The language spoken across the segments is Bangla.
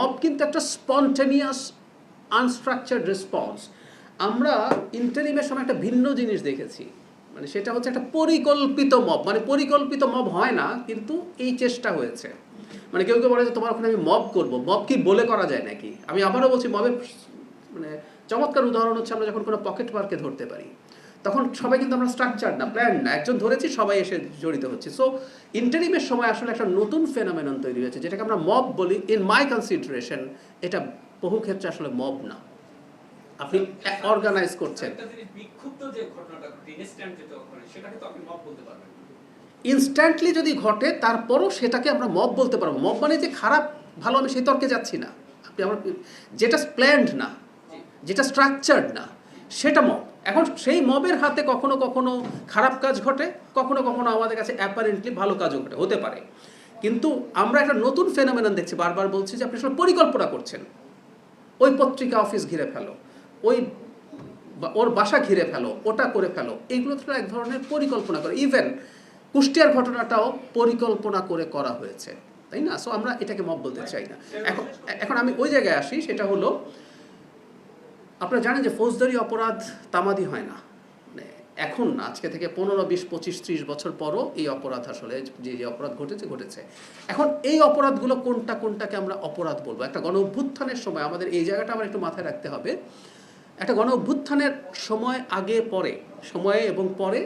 মব কিন্তু একটা স্পন্টেনিয়াস আনস্ট্রাকচার্ড রেসপন্স। আমরা ইন্টারিমের সময় একটা ভিন্ন জিনিস দেখেছি, মানে সেটা হচ্ছে একটা পরিকল্পিত মব। মানে পরিকল্পিত মব হয় না, কিন্তু এই চেষ্টা হয়েছে। মানে কেউ কেউ বলে যে তোমার ওখানে আমি মব করবো, মব কি বলে করা যায় নাকি? আমি আবারও বলছি, মবের মানে চমৎকার উদাহরণ হচ্ছে আমরা যখন কোনো পকেট মারকে ধরতে পারি, তখন সবাই কিন্তু আমরা স্ট্রাকচার না, প্ল্যান না, একজন ধরেছি সবাই এসে জড়িত হচ্ছে। সো ইন্টারিমের সময় আসলে একটা নতুন ফেনোমেনন তৈরি হয়েছে, যেটাকে আমরা মব বলি। ইন মাই কনসিডারেশন এটা বহু ক্ষেত্রে আসলে মব না, আপনি অর্গানাইজ করছেন। ইনস্ট্যান্টলি যদি ঘটে তারপরও সেটাকে আমরা মব বলতে পারবো। মব মানে যে খারাপ ভালো, আমি সেই তর্কে যাচ্ছি না। আপনি আমার যেটা প্ল্যান্ড না, যেটা স্ট্রাকচার্ড না, সেটা মব। এখন সেই মবের হাতে কখনো কখনো খারাপ কাজ ঘটে, কখনো কখনো আমাদের কাছে অ্যাপারেন্টলি ভালো কাজও ঘটে, হতে পারে। কিন্তু আমরা একটা নতুন ফেনোমেনন দেখছি, বারবার বলছি যে আপনি আসলে পরিকল্পনা করছেন। ওই পত্রিকা অফিস ঘিরে ফেলো, ওই ওর বাসা ঘিরে ফেলো, ওটা করে ফেলো, এইগুলো তো এক ধরনের পরিকল্পনা করে। ইভেন কুষ্টিয়ার ঘটনাটাও পরিকল্পনা করে করা হয়েছে, তাই না? সো আমরা এটাকে মব বলতে চাই না। এখন আমি ওই জায়গায় আসি, সেটা হলো আপনারা জানেন যে ফৌজদারি অপরাধ তামাদি হয় না, মানে এখন না, আজকে থেকে 15, 20, 25, 30 বছর পরও এই অপরাধ আসলে যে যে অপরাধ ঘটেছে। এখন এই অপরাধগুলো কোনটাকে আমরা অপরাধ বলবো? একটা গণ অভ্যুত্থানের সময় আমাদের এই জায়গাটা আবার একটু মাথায় রাখতে হবে। একটা গণ অভ্যুত্থানের সময় আগে পরে, সময়ে এবং পরে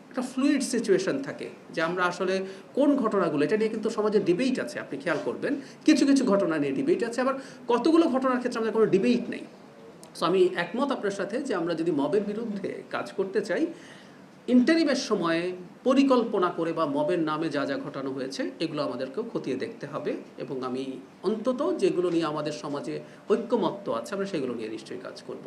একটা ফ্লুইড সিচুয়েশন থাকে, যে আমরা আসলে কোন ঘটনাগুলো, এটা নিয়ে কিন্তু সমাজে ডিবেট আছে, আপনি খেয়াল করবেন। কিছু কিছু ঘটনা নিয়ে ডিবেট আছে, আবার কতগুলো ঘটনার ক্ষেত্রে আমাদের কোনো ডিবেট নেই। সো আমি একমত আপনার সাথে যে আমরা যদি মবের বিরুদ্ধে কাজ করতে চাই, ইন্টারিমের সময়ে পরিকল্পনা করে বা মবের নামে যা যা ঘটানো হয়েছে এগুলো আমাদেরকেও খতিয়ে দেখতে হবে। এবং আমি অন্তত যেগুলো নিয়ে আমাদের সমাজে ঐক্যমত্য আছে, আমরা সেগুলো নিয়ে নিশ্চয়ই কাজ করব।